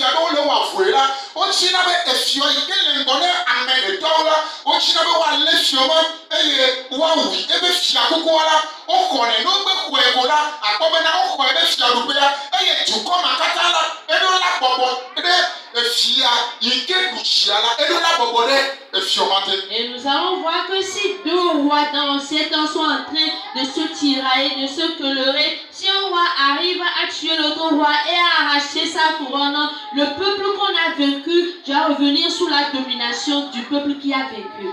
fiado le wa voela o china be efio ikele ngone amede dola o china be wa le fioma eye wa wi ebe fia kokola o kone no be kwebola akobe na o ko ebe fia rubea eye tuko makatala edo la bobo ede efia ike kuchiala edo la bobo de efiomate. Et nous allons voir que si deux rois dans l'ancien temps sont en train de se tirailler, de se colorer, si un roi arrive à tuer l'autre roi et à arracher sa couronne, le peuple qu'on a vaincu doit revenir sous la domination du peuple qui a vaincu.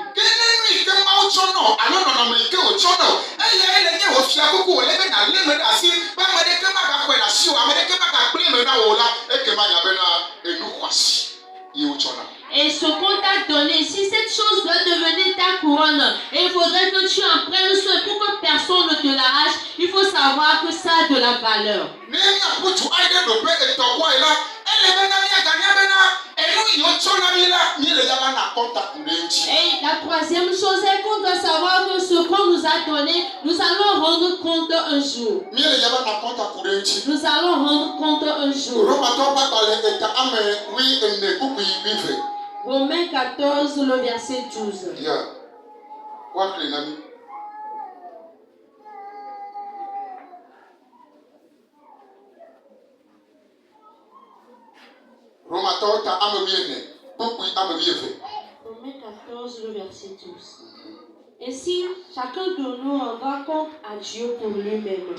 Et ce qu'on t'a donné, si cette chose doit devenir ta couronne, et il faudrait que tu en prennes soin pour que personne ne te l'arrache, il faut savoir que ça a de la valeur. Et la troisième chose est qu'on doit savoir que ce qu'on nous a donné, nous allons rendre compte un jour. Nous allons rendre compte un jour. Romains 14, le verset 12. Romains 14, le verset 12. Et si chacun de nous rendra compte à Dieu pour lui-même.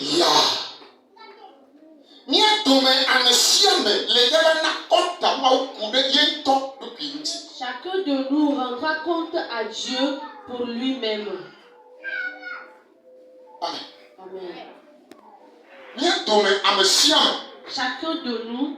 Chacun de nous rendra compte à Dieu pour lui-même. Amen. Chacun de nous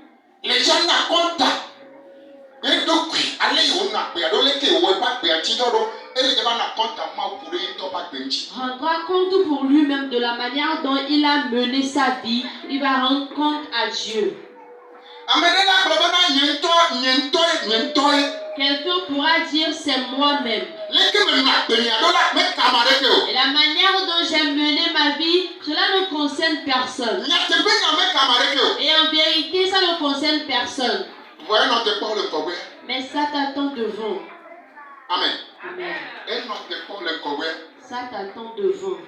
rendra compte pour lui-même de la manière dont il a mené sa vie. Il va rendre compte à Dieu. Quelqu'un pourra dire c'est moi-même. Et la manière dont j'ai mené ma vie, cela ne concerne personne. Et en vérité, ça ne concerne personne. Mais ça t'attend devant. Amen. Amen. Ça t'attend devant.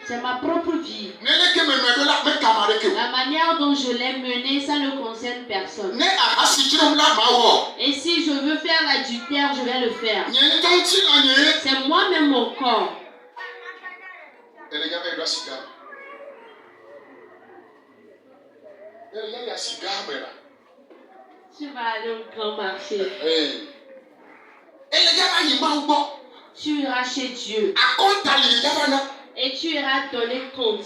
C'est ma propre vie. La manière dont je l'ai menée, ça ne concerne personne. Et si je veux faire l'adultère, je vais le faire. C'est moi-même mon corps. Tu vas aller au grand marché. Tu iras chez Dieu. Et tu iras donner compte.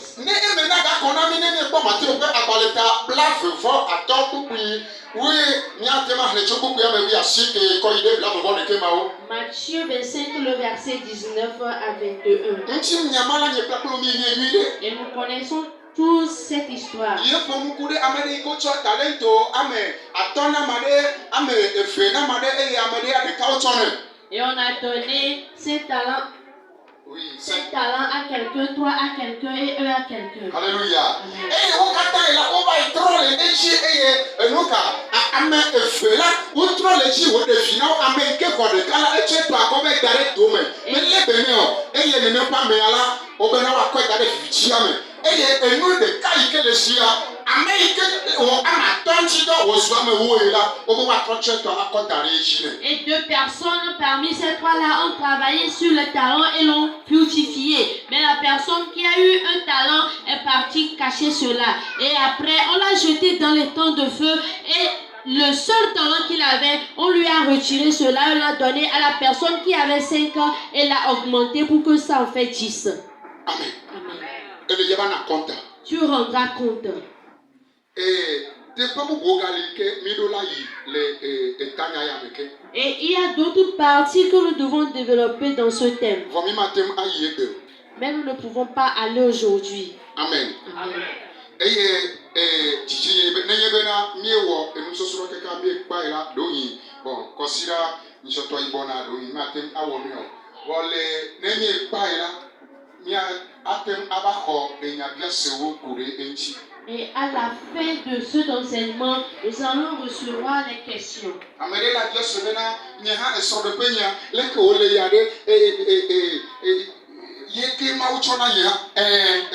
Matthieu 25, le verset 19 à 21. Et nous connaissons tous cette histoire. Et on a donné 5 talents. Oui, 5 talents à quelqu'un, 3 à quelqu'un et 1 à quelqu'un. Alléluia. Et on va et 2 personnes parmi ces 3-là ont travaillé sur le talent et l'ont fructifié. Mais la personne qui a eu un talent est partie cacher cela. Et après, on l'a jeté dans les temps de feu. Et le seul talent qu'il avait, on lui a retiré cela. On l'a donné à la personne qui avait 5 ans et l'a augmenté pour que ça en fait 10. Amen. Amen. Tu rendras compte. Et il y a d'autres parties que nous devons développer dans ce thème. Mais nous ne pouvons pas aller aujourd'hui. Amen. Amen. Et à la fin de cet enseignement, nous allons recevoir les questions. Amede la Dieu se vena nyaha esode penya leke ole yade yeke mauchona nya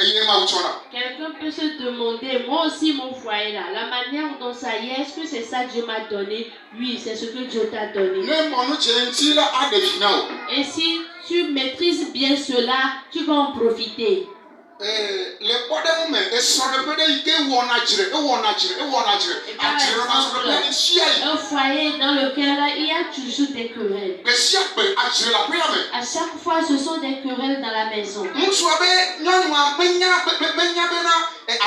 ye mauchona. Quelqu'un peut se demander, moi aussi mon foyer là, la manière dont ça y est, est-ce que c'est ça que Dieu m'a donné? Oui, c'est ce que Dieu t'a donné. Ne monu chenti la adefinao. Et si tu maîtrises bien cela, tu vas en profiter. Le bode moment esode pede ike wona jire ajire na so pede sia yi. Un foyer dans lequel il y a toujours des querelles. Be sia pe ajire la pe ya me. À chaque fois, ce sont des querelles dans la maison. Mutu abe nyonu a menya bena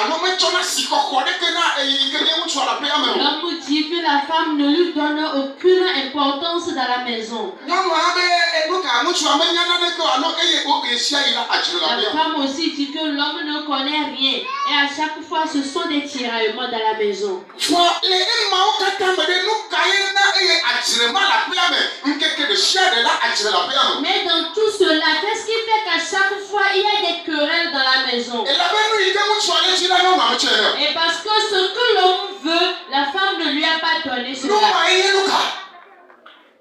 alo me chona sikoko de ke na ike de mutu ala pe ya me. L'homme dit que la femme ne lui donne aucune importance dans la maison. Nyonu abe ebuka mutu amenya na de ko alo eye o sia yi la ajire la pe La ya. femme aussi dit que l'homme ne connaît rien. Et à chaque fois, ce sont des tiraillements dans la maison. For le ma o kaka me de nu kaye na eye ajire ma la pe ya me nkeke de sia de la ajire la pe ya me. Mais dans tout cela, qu'est-ce qui fait qu'à chaque fois, il y a des querelles dans la maison? Et la benu ike mutu ale ti la no ma che. Et parce que ce que l'homme veut, la femme ne lui a pas donné No cela. ma eye luka.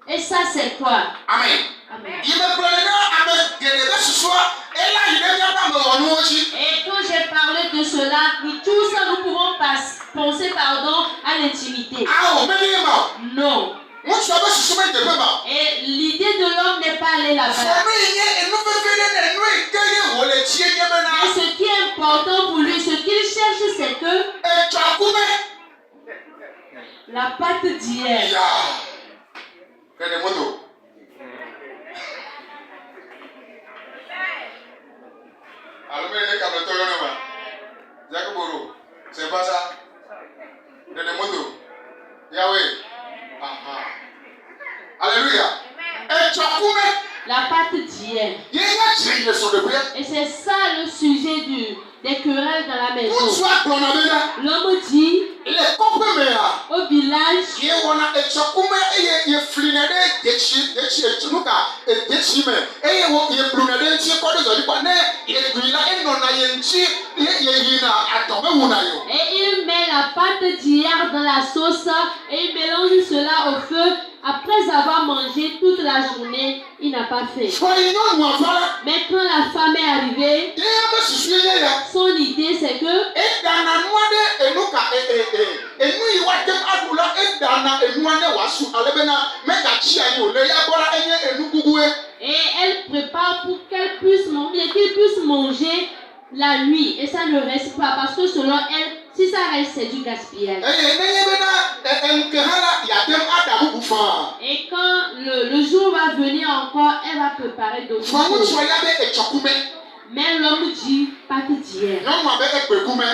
Et ça, c'est quoi? Amen. Amen. Yime plena abe gele be susua ela ide ya ba me wonu ochi. Et quand j'ai parlé de cela, nous tous, nous pouvons penser à l'intimité. Ah o me ni ma. Non. Mutu abe susuma de pe ba. Et l'idée de l'homme n'est pas aller là-bas. For me ye enu fe fe de nu ike ye wo le tie ye be Mais na. ce qui est important pour lui, ce qu'il cherche, c'est que E chakume. la pâte d'hier. Ya. Kede moto. Alors mais ne kamle to yo na ba. Jakuboro. C'est pas ça. Kede moto. Yahweh. Aha. Alléluia. E chakume. La pâte d'hier. Ye ya chire so de prière. Et c'est ça le sujet des querelles dans la maison. Mutu agbona be na. L'homme dit Le kope me ya. au village, Ye wona e chakume ye fline de dechi etunuka e dechi me. Ye wo ye brune de nti ko de zo di pa ne ye gwila e no na ye nti ye yina atome wuna yo. et il met la pâte d'hier dans la sauce et il mélange cela au feu. Après avoir mangé toute la journée, il n'a pas faim. For you no afara. Mais quand la femme est arrivée, Ye be susu ye ya. son idée c'est que E dana nuade enuka enu yi wa tem adula e dana enuane wasu alebena mega chi ayi o le ya bola enye enu gugue. et elle prépare pour qu'elle puisse manger, qu'il puisse manger la nuit et ça ne reste pas parce que selon elle, si ça reste c'est du gaspillage. Enye bena enkehara ya tem adabu bufa. Et quand le jour va venir encore, elle va préparer d'autres For mu choses. so ya be e chakume. Mais l'homme dit pâte d'hier. Non ma be e pekume.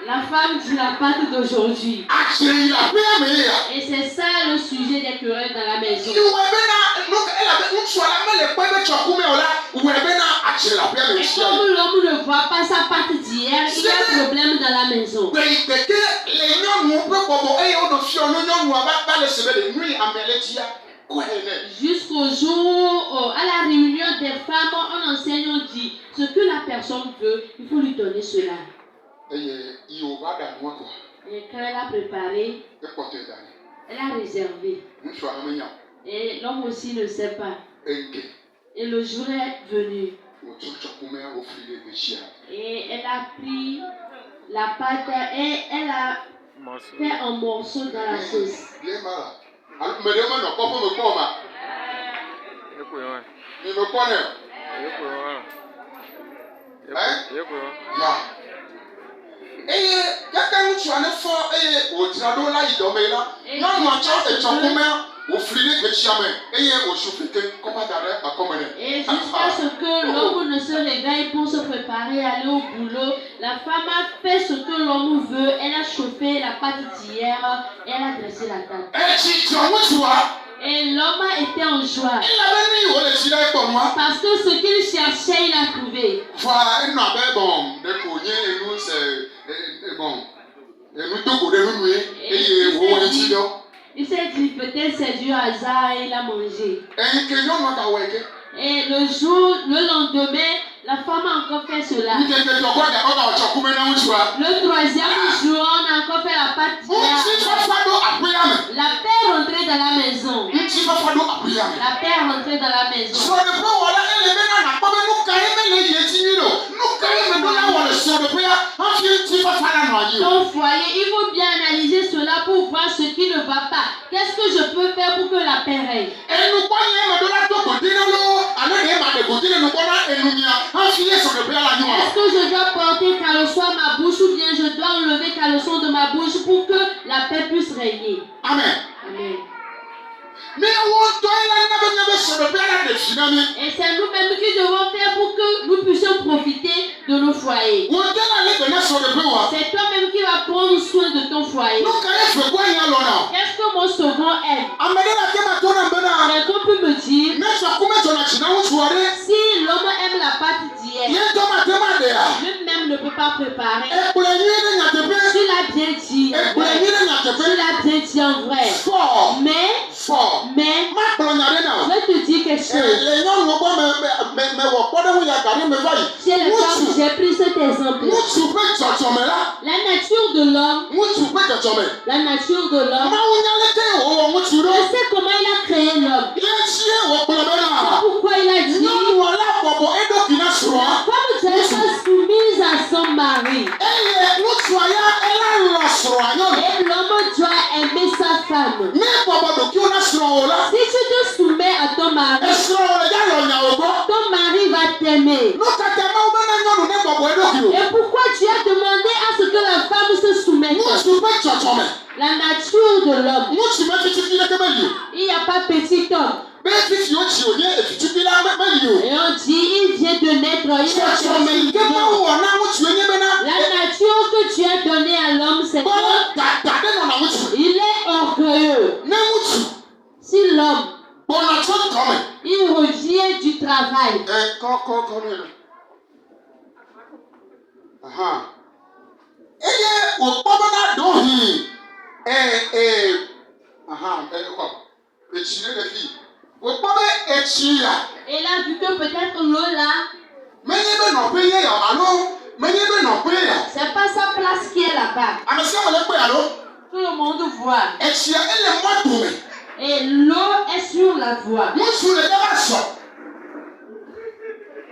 La femme dit la pâte d'aujourd'hui. Achiri la pe me ya. Et c'est ça le sujet des querelles dans la maison. You we bena no ela be mu so la me le pe be chakume ola we bena achiri la pe me Et sia. comme l'homme ne voit pas sa pâte d'hier, il y a un problème dans la maison. Gbeke le nyɔnu pe bɔbɔ eye wo do fia no nyɔnu ba le se be le nui amele tia ko ene. Jusqu'au jour, à la réunion des femmes, un enseignant dit, ce que la personne veut, il faut lui donner cela. Eye iyo ba da nwa ko. Et quand elle a préparé, E poto da ni. elle a réservé. Nsu amenya. Et l'homme aussi ne sait pas. Enke. Et le jour est venu. O tu chakume o fili de chia. Et elle a pris la pâte et elle a fait un morceau dans la sauce. Le mara. Al me de ma no ko me ko ma. Ni me ko ne. Ya. Eye yaka nsu ane fo eye o tira do la ido me la. Nyɔnu atsɔ e chakume o fili de chia me eye o sufike ko ba da re akomene. Et jusqu'à ce que l'homme ne se réveille pour se préparer à aller au boulot, la femme a fait ce que l'homme veut. Elle a chauffé la pâte d'hier et elle a dressé la table. E chi tro mutua. Et l'homme a été en joie. Il avait mis au dessus d'un pommoir. Parce que ce qu'il cherchait, il a trouvé. Voilà, il n'avait bon, de cogner et nous, c'est bon. Et nous, tout pour nous, il s'est dit, peut-être c'est du hasard et il a mangé. Et le lendemain, La femme a encore fait cela. nkeke dɔgɔ de ɔna ɔtsɔkume na ŋutsua. Le troisième jour, on a encore fait la pâte ŋutsi d'hier. fafa ɖo aƒea me. La paix est rentrée dans la maison. ŋutsi fafa ɖo aƒea me. La paix est rentrée dans la maison. srɔ̃ɖeƒe wɔla ele bena nakpɔ be nu ka ye mele yi edzi yi o. nu ka ye me ɖo la wɔ le srɔ̃ɖeƒea hafi ŋutsi fafa la nɔ anyi o. Ton foyer, il faut bien analyser cela pour voir ce qui ne va pas. Qu'est-ce que je peux faire pour que la paix règne? enukpɔ nye me ɖo la do godina lo alo ne ma de godina nukpɔ na enumia hafi ye srɔ̃ɖeƒea la nyi o. Est-ce que je dois porter caleçon à ma bouche ou bien je dois enlever caleçon de ma bouche pour que la paix puisse régner? amen. Amen. ne wo tɔ ye la na be nye be srɔ̃ɖeƒea la ɖe fi na mi. Et c'est nous-mêmes qui devons faire pour que nous puissions profiter de nos foyers. wo de la le be na srɔ̃ɖeƒe wa. C'est toi-même qui vas prendre soin de ton foyer. nu ka ye fekɔ nya lɔna. Qu'est-ce que mon second aime? ame ɖe la ke ma tɔ na bena. Quelqu'un peut me dire, ne tsɔkume tsɔna tsi na ŋutsu aɖe. si l'homme aime la pâte d'hier, ye tɔ ma te ma ɖea. lui-même ne peut pas préparer. ekplɔe nyuie ɖe nyateƒe. Tu l'as bien dit, en ekplɔe vrai. nyuie ɖe Tu nyateƒe. l'as bien dit en vrai. fɔ Mais, ma kplɔ nya ɖe na o. je te dis quelque chose. le nyɔnuwo gbɔ me wɔ kpɔɖeŋu ya gaɖi me va yi. Chez les femmes, j'ai pris cet exemple. ŋutsu ƒe dzɔdzɔme la. La nature de l'homme, ŋutsu ƒe dzɔdzɔme. la nature de l'homme, mawu nya leke wòwɔ ŋutsu ɖo. je sais comment il a créé l'homme. ye tsie wòkplɔ C'est bena. pourquoi il a dit, nyɔnua la bɔbɔ eɖokui na srɔ̃a. comme tu es soumise à son mari, eye ŋutsua ya ela lɔ srɔ̃a nyɔnu. et l'homme doit aimer sa femme. ne bɔbɔ ɖokuiwo na srɔ̃ o la. Si tu te soumets à ton mari, esrɔ̃ o le ya lɔ nya o gbɔ. ton mari va t'aimer. nu kaka mawu bena nyɔnu ne bɔbɔ eɖokui o. Et pourquoi tu as demandé à ce que la femme se soumette? ŋutsu ƒe dzɔdzɔme. La nature de l'homme. ŋutsu me tititi ɖeke meli o. Il n'y a pas petit homme. be titiwo tsi o nye etutubi la meli o. Et on dit, il vient de naître. Il est dzɔdzɔme yi ke mawu wɔ na ŋutsu nye bena. La nature que tu as donnée à l'homme, c'est bɔ que dada ɖe nɔna ŋutsu. il est orgueilleux. ne ŋutsu Si l'homme, gbɔna tso tɔme. il revient du travail, kɔkɔkɔ mi. eye wòkpɔ bena ɖohi kɔ etsi ɖe le fi. wòkpɔ be etsi ya. et il a vu que peut-être l'eau là, menye be nɔƒe ye ya alo menye be nɔƒe ya. c'est pas sa place qui est là-bas. ame sia ame le kpe alo. Tout le monde voit. etsia ele mɔ dome. Et l'eau est sur la voie. ŋutsu le va sɔ.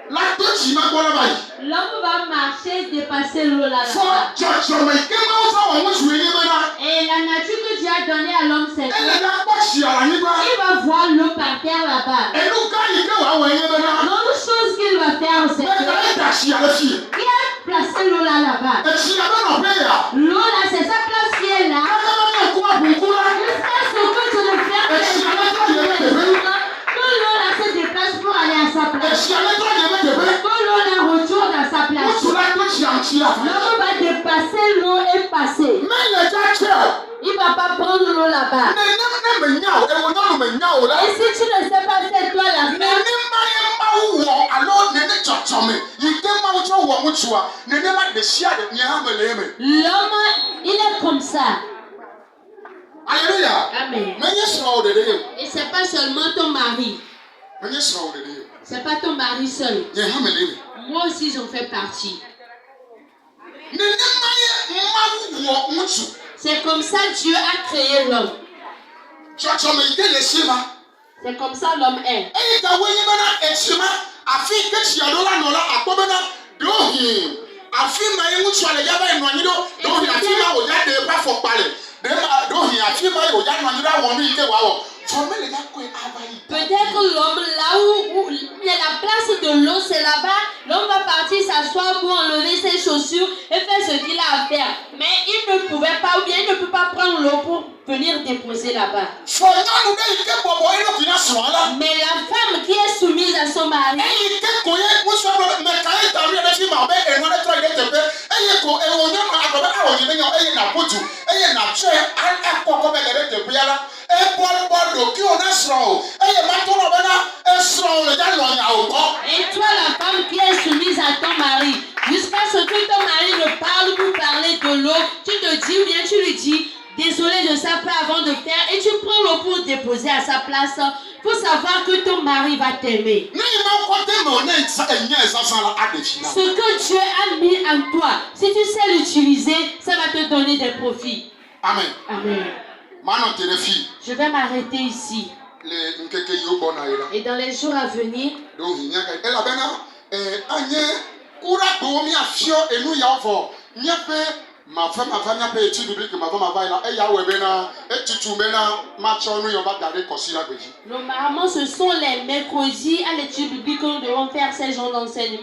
la to tsi ma gbɔ la ba yi. L'homme va marcher, dépasser l'eau là. fɔ dzɔdzɔme yi ke mawu fɔ wɔ ŋutsu ye nye bena. Et la nature que Dieu a donnée à l'homme, c'est ele que ya kpɔ tsi ala anyigba. il va voir l'eau par terre là-bas. enu gã yi ke wòawɔ ye nye bena. L'autre chose qu'il va faire, c'est mɛ ka ye da tsi ale fi. qu'il a placé l'eau là là-bas. etsia be nɔƒe ya. L'eau là, c'est sa place qui est là. kaka be ne ŋkuma buku la. Jusqu'à ce que tu ne fasses etsia le tɔ ye be teƒe. que l'eau là se déplace pour aller à sa place. etsia le tɔ ye be teƒe. Que l'eau là retourne à sa place. ŋutsu la to tsi ŋuti la. L'homme va dépasser l'eau et passer. mɛ le dza tse. Il va pas prendre l'eau là-bas. ne me nya o ewo nyɔnu me nya o la. Et si tu ne sais pas, c'est toi la femme. nenema ye mawu wɔ alo nene dzɔdzɔme yi ke mawu tsɔ wɔ ŋutsua nenema ɖe sia ɖe nye hã me le eme. L'homme, il est comme ça. Alléluia. Amen. menye srɔ̃ o ɖeɖe ye o. Et c'est pas seulement ton mari. menye srɔ̃ o ɖeɖe ye o. C'est pas ton mari seul. nye hã me le eme. Moi aussi, j'en fais partie. nenema ye mawu wɔ ŋutsu. C'est comme ça Dieu a créé l'homme. dzɔdzɔme yi ke le esi ma. C'est comme ça l'homme est. eye ta wo nye bena etsi ma afi yi ke tsia ɖo la nɔ la akpɔ bena ɖohi afi ma ye ŋutsua le ya va yi nɔ anyi ɖo ɖohi afi ma wòya ɖe eƒe afɔkpa le ɖohi afi ma ye wòya nɔ anyi ɖo awɔ nu yi ke wòawɔ fɔme le ya kɔe ava yi. Peut-être l'homme, là où il y a la place de l'eau, c'est là-bas. L'homme va partir s'asseoir pour enlever ses chaussures et faire ce qu'il a à faire. Mais il ne pouvait pas, ou bien il ne peut pas prendre l'eau pour venir déposer là-bas. fɔ nyɔnu ɖe yi ke bɔbɔ eɖokui na srɔ̃a la. Mais la femme qui est soumise à son mari, eyi ke ko ye ŋutsua ɖo mɛ ka ye da ɖo ɖe fi ma be enu ɖe trɔ yi ɖe teƒe eye ko ewo nyɔnu agɔ be awɔ yi ɖe nya eye na ƒotu eye na tsɔe akɔ kɔmɛ le ɖe teƒea la ebɔbɔ ɖokuiwo na srɔ̃ o eye ma to nɔ bena esrɔ̃ o le ya lɔ nya o gbɔ. et toi la femme qui est soumise à ton mari, jusqu'à ce que ton mari ne parle pour parler de l'eau, tu te dis ou bien tu lui dis, désolé, je ne sais pas avant de faire, et tu prends l'eau pour déposer à sa place Il faut savoir que ton mari va t'aimer. Ne ima kote me ne enye ezazan la adefi na. Ce que Dieu a mis en toi, si tu sais l'utiliser, ça va te donner des profits. Amen. Amen. Mano terefi Je vais m'arrêter ici. le nkeke yo bona ila. Et dans les jours à venir, Donc hinya ka ela bena anye kura do mi afio enu ya ofo. Nya pe ma fa nya pe ti biblique ma va ila e ya we bena etutu bena ma cho nu yo ba dare kosira gbeji. normalement, ce sont les mercredis à l'étude biblique que nous devons faire ces genres d'enseignement.